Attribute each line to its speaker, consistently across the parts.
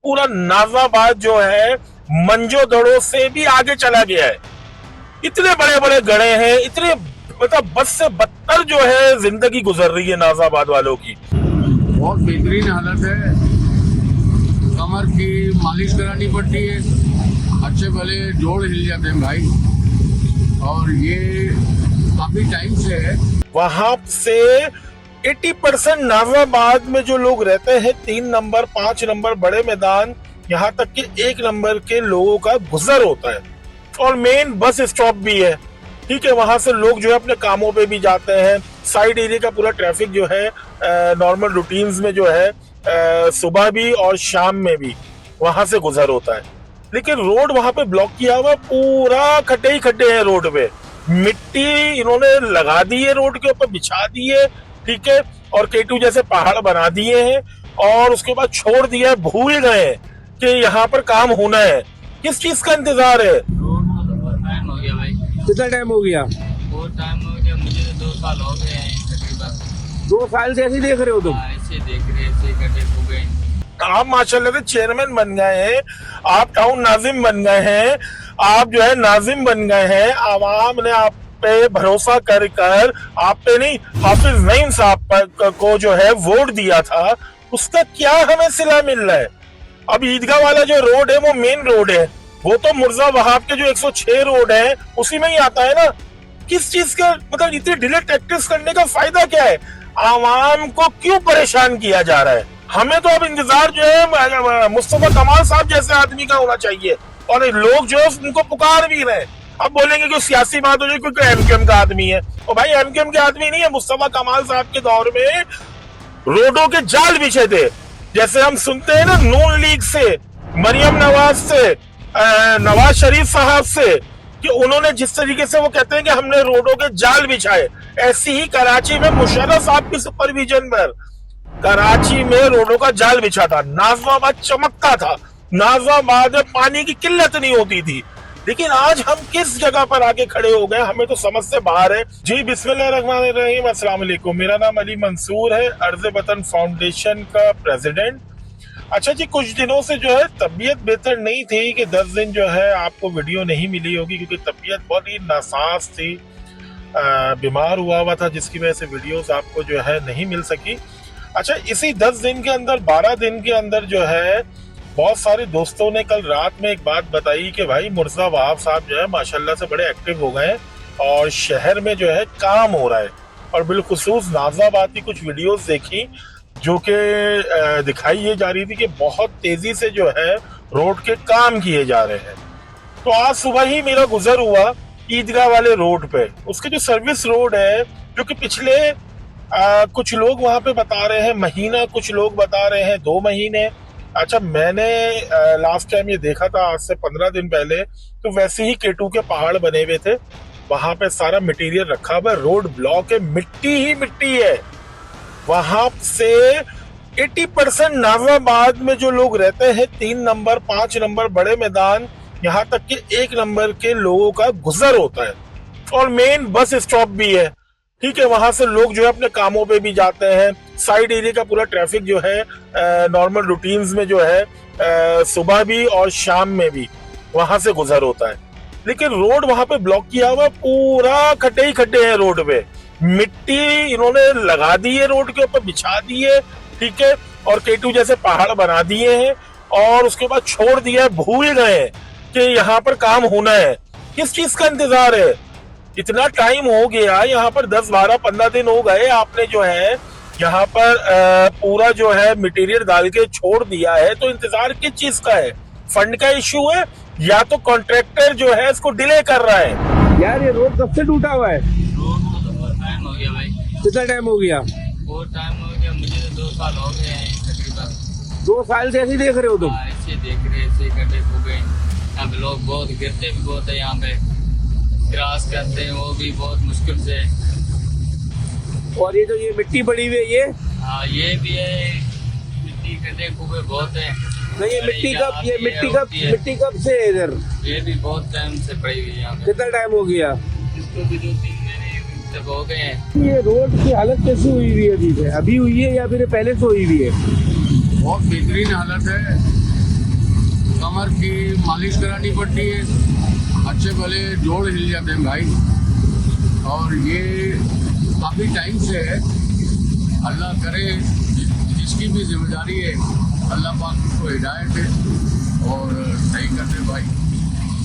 Speaker 1: पूरा नाजाबाद जो है मंजोदड़ो से भी आगे चला गया है। इतने बड़े बड़े गड्ढे हैं, इतने मतलब बस से बदतर जो है जिंदगी गुजर रही है नाजाबाद वालों की।
Speaker 2: बहुत बेहतरीन हालत है, कमर की मालिश करानी पड़ती है, अच्छे भले जोड़ हिल जाते हैं भाई, और ये काफी टाइम से है।
Speaker 1: वहां से 80% नाजाबाद में जो लोग रहते हैं 3 नंबर 5 नंबर बड़े मैदान यहाँ तक कि 1 नंबर के लोगों का गुजर होता है और मेन बस स्टॉप भी है। ठीक है, वहां से लोग जो है अपने कामों पे भी जाते हैं। साइड एरिया का पूरा ट्रैफिक जो है नॉर्मल रूटीन्स में जो है सुबह भी और शाम में भी वहां से गुजर होता है। लेकिन रोड वहां पे ब्लॉक किया हुआ, पूरा खड्डे ही खड्डे हैं रोड पे। मिट्टी इन्होंने लगा दी है, रोड के ऊपर बिछा दी है, ठीक है, और केटू जैसे पहाड़ बना दिए हैं और उसके बाद छोड़ दिया है। भूल गए कि यहाँ पर काम होना है। किस चीज का इंतजार है?
Speaker 3: टाइम हो गया भाई।
Speaker 4: कितना टाइम हो गया?
Speaker 3: बहुत टाइम हो गया, मुझे तो 2 साल हो गए हैं तकरीबन।
Speaker 4: 2 साल से ऐसे ही देख रहे हो तुम?
Speaker 3: ऐसे देख रहे, ऐसे गड्ढे हो गए।
Speaker 1: आप माशाल्लाह से चेयरमैन बन गए हैं, आप टाउन नाजिम बन गए हैं, आप जो है नाजिम बन गए हैं। आवाम ने आप पे भरोसा कर आप पे नहीं, हाफिज नईम साहब को जो है वोट दिया था, उसका क्या हमें सिला मिल रहा है? अब ईदगाह वाला जो रोड है वो मेन रोड है, वो तो मुर्जा वहाब के जो 106 रोड है उसी में ही आता है ना। किस चीज का मतलब इतनी डिले टैक्टिस करने का फायदा क्या है? आवाम को क्यों परेशान किया जा रहा है? हमें तो अब इंतजार जो है मुस्तफा कमाल साहब जैसे आदमी का होना चाहिए, और लोग जो है उनको पुकार भी रहे। अब बोलेंगे कि सियासी बात हो जाए क्योंकि एमकेएम का आदमी है, और भाई एमकेएम के आदमी नहीं है। मुस्तफा कमाल साहब के दौर में रोडों के जाल बिछे थे, जैसे हम सुनते हैं ना नून लीग से, मरियम नवाज से, नवाज शरीफ साहब से, कि उन्होंने जिस तरीके से वो कहते हैं कि हमने रोडों के जाल बिछाए, ऐसी ही कराची में मुशर्रफ साहब की सुपरविजन पर कराची में रोडों का जाल बिछा था। नाजमाबाद चमकता था, नाजमाबाद में पानी की किल्लत नहीं होती थी। लेकिन आज हम किस जगह पर आके खड़े हो गए, हमें तो समझ से बाहर है। जी बिस्मिल्लाहिर्रहमानिर्रहीम, अस्सलाम वालेकुम। मेरा नाम अली मंसूर है, अर्ज़ वतन फाउंडेशन का प्रेसिडेंट। अच्छा जी, कुछ दिनों से जो है तबीयत बेहतर नहीं थी कि 10 दिन जो है आपको वीडियो नहीं मिली होगी, क्योंकि तबीयत बहुत ही नासाज थी, बीमार हुआ था, जिसकी वजह से वीडियोस आपको जो है नहीं मिल सकी। अच्छा, इसी 10 दिन के अंदर 12 दिन के अंदर जो है बहुत सारे दोस्तों ने कल रात में एक बात बताई कि भाई मुर्जा वहाब साहब जो है माशाल्लाह से बड़े एक्टिव हो गए हैं और शहर में जो है काम हो रहा है। और बिलखुसूस नाजाबाद की कुछ वीडियोस देखी जो कि दिखाई ये जा रही थी कि बहुत तेजी से जो है रोड के काम किए जा रहे हैं। तो आज सुबह ही मेरा गुजर हुआ ईदगाह वाले रोड पे, उसके जो सर्विस रोड है, जो कि पिछले कुछ लोग वहां पे बता रहे हैं महीना, कुछ लोग बता रहे हैं 2 महीने। अच्छा, मैंने लास्ट टाइम ये देखा था आज से 15 दिन पहले, तो वैसे ही केटू के पहाड़ बने हुए थे, वहां पे सारा मटेरियल रखा हुआ है, रोड ब्लॉक है, मिट्टी ही मिट्टी है। वहां से 80% नाजाबाद में जो लोग रहते हैं 3 नंबर 5 नंबर बड़े मैदान यहाँ तक कि 1 नंबर के लोगों का गुजर होता है और मेन बस स्टॉप भी है। ठीक है, वहां से लोग जो है अपने कामों पे भी जाते हैं। साइड एरिया का पूरा ट्रैफिक जो है नॉर्मल रूटीन्स में जो है सुबह भी और शाम में भी वहां से गुजर होता है। लेकिन रोड वहां पे ब्लॉक किया हुआ, पूरा खड्डे ही खड्डे हैं रोड पे। मिट्टी इन्होंने लगा दी है, रोड के ऊपर बिछा दी है, ठीक है, और केटू जैसे पहाड़ बना दिए हैं और उसके बाद छोड़ दिया है। भूल गए कि यहाँ पर काम होना है। किस चीज का इंतजार है? इतना टाइम हो गया, यहाँ पर 10 12 15 दिन हो गए, आपने जो है यहाँ पर पूरा जो है मटेरियल डाल के छोड़ दिया है, तो इंतजार किस चीज का है? फंड का इशू है या तो कॉन्ट्रैक्टर जो है इसको डिले कर रहा है?
Speaker 4: यार ये रोड कब से टूटा हुआ है?
Speaker 3: रोड को तो बहुत टाइम हो गया भाई।
Speaker 4: कितना टाइम हो गया?
Speaker 3: बहुत टाइम हो गया, मुझे तो 2 साल हो गए हैं तकरीबन।
Speaker 4: 2 साल से ऐसे ही देख रहे हो तुम?
Speaker 3: ऐसे देख रहे, ऐसे गड्ढे हो गए। यहाँ पे लोग बहुत गिरते भी बहुत है, यहाँ पे क्रॉस करते हैं वो भी बहुत मुश्किल से।
Speaker 4: और ये जो ये मिट्टी पड़ी हुई है ये?
Speaker 3: हाँ, ये भी है, मिट्टी गड्ढे खूबे बहुत है।
Speaker 4: नहीं, ये मिट्टी कब से है इधर?
Speaker 3: ये भी बहुत टाइम से पड़ी हुई है यहाँ पे।
Speaker 4: कितना टाइम हो गया?
Speaker 3: इसको भी 2-3 महीने तक हो गए हैं।
Speaker 4: ये रोड की हालत कैसी हुई हुई है? अभी हुई है या फिर पहले से हुई हुई है?
Speaker 2: बहुत बेहतरीन हालत है, कमर की मालिश करानी पड़ती है, अच्छे भले जोड़ हिल जाते हैं भाई। और ये काफ़ी टाइम से है। अल्लाह करे जिसकी भी जिम्मेदारी है, अल्लाह पाक उसको हिदायत है और सही कर दे भाई।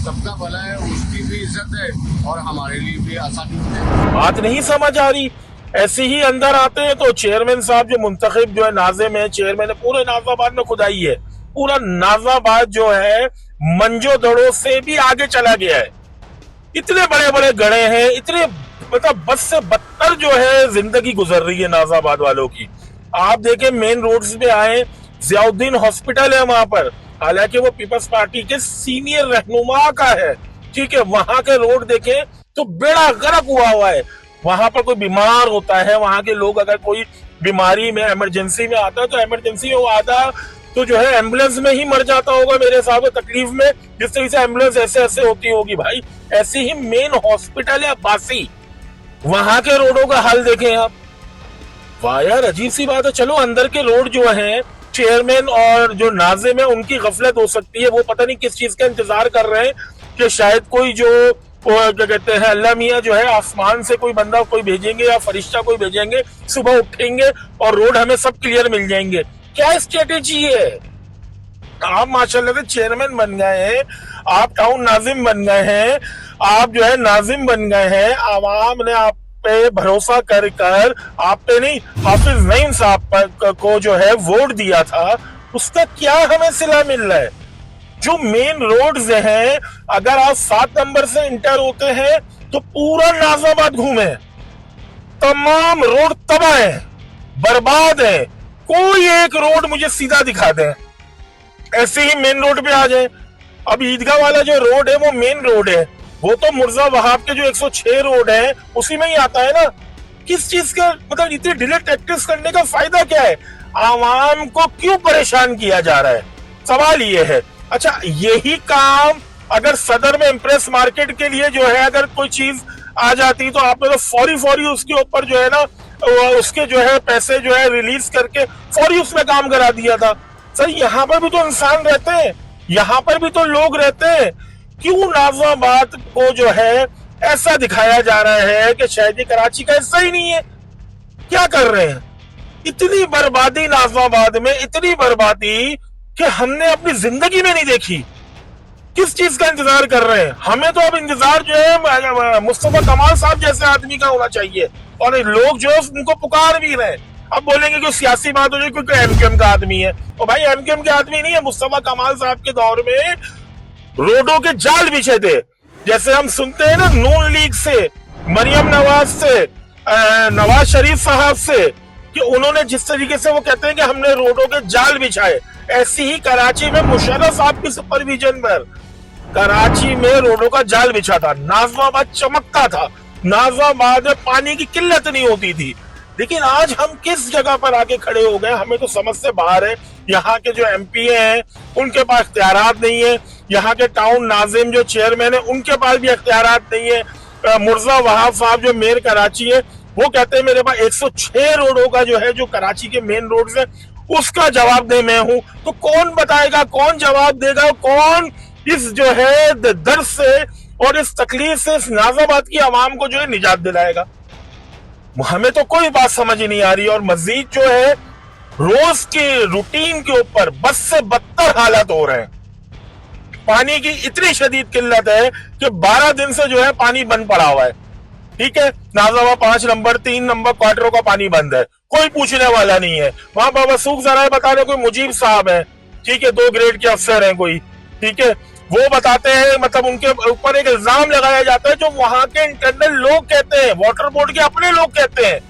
Speaker 2: सबका भला है, उसकी भी इज्जत है और हमारे लिए भी आसानी है।
Speaker 1: बात नहीं समझ आ रही। ऐसे ही अंदर आते हैं तो चेयरमैन साहब जो मुंतखब जो है नाजिम है, चेयरमैन है, पूरे नाजाबाद में खुदाई है। पूरा नाजाबाद जो है मंजो दड़ों से भी आगे चला गया है। इतने बड़े बड़े गड़े हैं, इतने मतलब बस से बदतर जो है जिंदगी गुजर रही है नाजाबाद वालों की। आप देखें मेन रोड्स पे आए, जियाउद्दीन हॉस्पिटल है वहां पर, हालांकि वो पीपल्स पार्टी के सीनियर रहनुमा का है, ठीक है। वहां के रोड देखें तो बेड़ा गर्क हुआ है। वहां पर कोई बीमार होता है, वहां के लोग अगर कोई बीमारी में इमरजेंसी में आता है तो इमरजेंसी में वो आधा तो जो है एम्बुलेंस में ही मर जाता होगा मेरे हिसाब से, तकलीफ में, जिस तरीके से एम्बुलेंस ऐसे ऐसे होती होगी भाई। ऐसे ही मेन हॉस्पिटल है बासी, वहां के रोडों का हाल देखें आप। वाह यार, अजीब सी बात है। चलो अंदर के रोड जो है, चेयरमैन और जो नाजिम है उनकी गफलत हो सकती है, वो पता नहीं किस चीज का इंतजार कर रहे हैं कि शायद कोई जो क्या कहते हैं अल्लाह मियाँ जो है आसमान से कोई बंदा कोई भेजेंगे या फरिश्ता कोई भेजेंगे, सुबह उठेंगे और रोड हमें सब क्लियर मिल जाएंगे। क्या स्ट्रेटेजी है? आप माशाल्लाह से चेयरमैन बन गए हैं, आप टाउन नाजिम बन गए हैं, आप जो है नाजिम बन गए हैं। आवाम ने आप पे भरोसा कर कर आप पे नहीं हाफिज नईम साहब को जो है वोट दिया था, उसका क्या हमें सिला मिल रहा है? जो मेन रोड्स हैं, अगर आप 7 नंबर से इंटर होते हैं तो पूरा नाजाबाद घूमे, तमाम रोड तबाह है, बर्बाद है। कोई एक रोड मुझे सीधा दिखा दे। ऐसे ही मेन रोड पे आ जाए। अब ईदगाह वाला जो रोड है वो मेन रोड है, वो तो मुर्जा वहाब के जो 106 रोड है उसी में ही आता है ना। किस चीज का मतलब इतनी डिले टैक्टिक्स करने का फायदा क्या है? आवाम को क्यों परेशान किया जा रहा है? सवाल ये है। अच्छा, यही काम अगर सदर में इम्प्रेस मार्केट के लिए जो है अगर कोई चीज आ जाती तो आपने तो फौरी उसके ऊपर जो है ना उसके जो है पैसे जो है रिलीज करके फौरी उसमें काम करा दिया था। सर, यहाँ पर भी तो इंसान रहते हैं, यहाँ पर भी तो लोग रहते हैं। क्यों नाजाबाद को जो है ऐसा दिखाया जा रहा है कि शायद ये कराची का हिस्सा ही नहीं है? क्या कर रहे हैं? इतनी बर्बादी नाजाबाद में, इतनी बर्बादी कि हमने अपनी जिंदगी में नहीं देखी। किस चीज का इंतजार कर रहे हैं? हमें तो अब इंतजार जो है मुस्तफा कमाल साहब जैसे आदमी का होना चाहिए, और लोग जो है उनको पुकार भी रहे हैं। अब बोलेंगे कि सियासी बात हो जाए क्योंकि एमक्यूएम का आदमी है, और भाई एमक्यूएम के आदमी नहीं है। मुस्तफा कमाल साहब के दौर में रोडों के जाल बिछे थे, जैसे हम सुनते हैं ना नून लीग से, मरियम नवाज से, नवाज शरीफ साहब से, कि उन्होंने जिस तरीके से वो कहते हैं कि हमने रोडों के जाल बिछाए, ऐसी ही कराची में मुशर्रफ साहब की सुपरविजन पर कराची में रोडों का जाल बिछा था। नाजाबाद चमकता था, नाजाबाद में पानी की किल्लत नहीं होती थी। लेकिन आज हम किस जगह पर आके खड़े हो गए, हमें तो समझ से बाहर है। यहाँ के जो एमपी हैं उनके पास इख्तियारात नहीं है, यहाँ के टाउन नाजिम जो चेयरमैन है उनके पास भी इख्तियारात नहीं है। मुर्जा वहाब साहब जो मेयर कराची है वो कहते हैं मेरे पास 106 रोडों का जो है जो कराची के मेन रोड है उसका जवाब दे मैं हूं। तो कौन बताएगा, कौन जवाब देगा, कौन इस जो है दर्द से और इस तकलीफ से इस नाजाबाद की आवाम को जो है निजात दिलाएगा? हमें तो कोई बात समझ ही नहीं आ रही। और मजीद जो है रोज के रूटीन के ऊपर बस से बदतर हालात हो रहे हैं। पानी की इतनी शदीद किल्लत है कि 12 दिन से जो है पानी बंद पड़ा हुआ है। ठीक है, नाजाबाद 5 नंबर 3 नंबर क्वार्टरों का पानी बंद है, कोई पूछने वाला नहीं है। वहां पर वसूख जरा बता रहे कोई मुजीब साहब है, ठीक है, 2 ग्रेड के अफसर हैं कोई, ठीक है, वो बताते हैं, मतलब उनके ऊपर एक इल्जाम लगाया जाता है जो वहां के इंटरनल लोग कहते हैं, वाटर बोर्ड के अपने लोग कहते हैं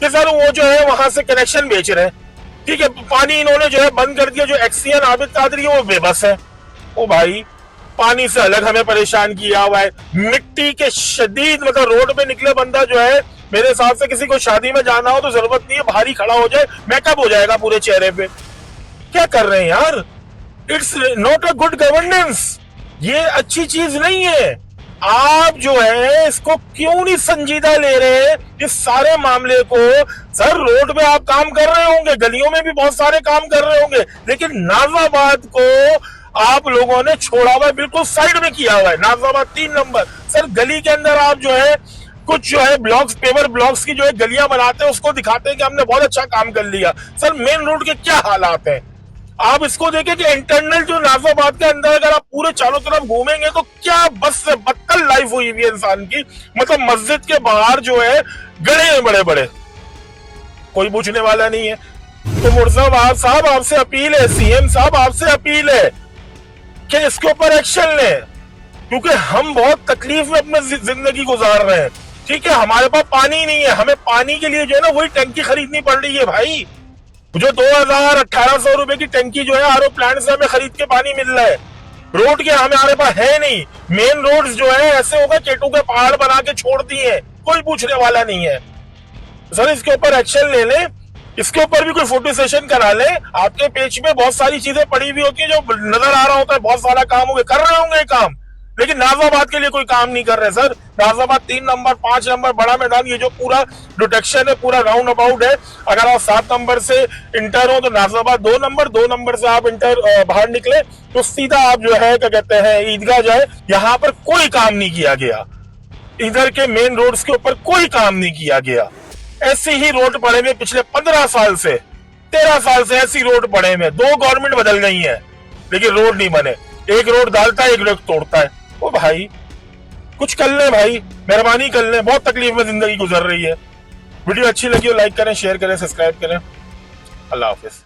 Speaker 1: कि सर वो जो है वहां से कनेक्शन बेच रहे हैं। ठीक है, पानी इन्होंने जो है बंद कर दिया। जो एक्सीएन आबिद कादरी है वो बेबस है। ओ भाई, पानी से अलग हमें परेशान किया हुआ है। मिट्टी के शदीद मतलब रोड पे निकले बंदा जो है, मेरे हिसाब से किसी को शादी में जाना हो तो जरूरत नहीं है, बाहर ही खड़ा हो जाए, मेकअप हो जाएगा पूरे चेहरे पे। क्या कर रहे हैं यार? It's not a good governance. ये अच्छी चीज नहीं है। आप जो है इसको क्यों नहीं संजीदा ले रहे इस सारे मामले को? सर, रोड पे आप काम कर रहे होंगे, गलियों में भी बहुत सारे काम कर रहे होंगे, लेकिन नाजाबाद को आप लोगों ने छोड़ा हुआ है, बिल्कुल साइड में किया हुआ है। नाजिमाबाद 3 नंबर सर, गली के अंदर आप जो है कुछ जो है ब्लॉक्स, पेवर ब्लॉक्स की जो है गलियां बनाते हैं, उसको दिखाते हैं कि हमने बहुत अच्छा काम कर लिया। सर मेन रोड के क्या हालात हैं आप इसको देखें कि इंटरनल जो नाजिमाबाद के अंदर अगर आप पूरे चारों तरफ घूमेंगे तो क्या बस से बदतर लाइफ हुई हुई है इंसान की। मतलब मस्जिद के बाहर जो है गड्ढे हैं बड़े बड़े, कोई पूछने वाला नहीं है। तो मुर्जाबाद साहब आपसे अपील है, सीएम साहब आपसे अपील है कि इसके ऊपर एक्शन लें, क्योंकि हम बहुत तकलीफ में अपनी जिंदगी गुजार रहे हैं। ठीक है, हमारे पास पानी नहीं है, हमें पानी के लिए जो है ना वही टंकी खरीदनी पड़ रही है भाई। जो 2000-1800 रुपए की टंकी जो है आरओ प्लांट से हमें खरीद के पानी मिल रहा है। रोड के हमारे पास है नहीं, मेन रोड्स जो है ऐसे होगा केटू के पहाड़ बना के छोड़ दिए हैं, कोई पूछने वाला नहीं है। सर इसके ऊपर एक्शन ले लें, इसके ऊपर भी कोई फोटो सेशन करा ले। आपके पेज में बहुत सारी चीजें पड़ी हुई होती है जो नजर आ रहा होता है, बहुत सारा काम होगा, कर रहे होंगे काम, लेकिन नाजिमाबाद के लिए कोई काम नहीं कर रहे। सर नाजिमाबाद 3 नंबर 5 नंबर बड़ा मैदान, ये जो पूरा डिटेक्शन है, पूरा राउंड अबाउट है, अगर आप 7 नंबर से इंटर हो तो नाजिमाबाद 2 नंबर, 2 नंबर से आप इंटर बाहर निकले तो सीधा आप जो है क्या कहते हैं ईदगाह जाए। यहाँ पर कोई काम नहीं किया गया, इधर के मेन रोड्स के ऊपर कोई काम नहीं किया गया। ऐसे ही रोड पड़े में पिछले 15 साल से 13 साल से ऐसी रोड पड़े में, 2 गवर्नमेंट बदल गई है लेकिन रोड नहीं बने। एक रोड डालता है, एक रोड तोड़ता है। ओ भाई कुछ कर ले भाई, मेहरबानी कर ले, बहुत तकलीफ में जिंदगी गुजर रही है। वीडियो अच्छी लगी हो लाइक करें, शेयर करें, सब्सक्राइब करें। अल्लाह हाफिज।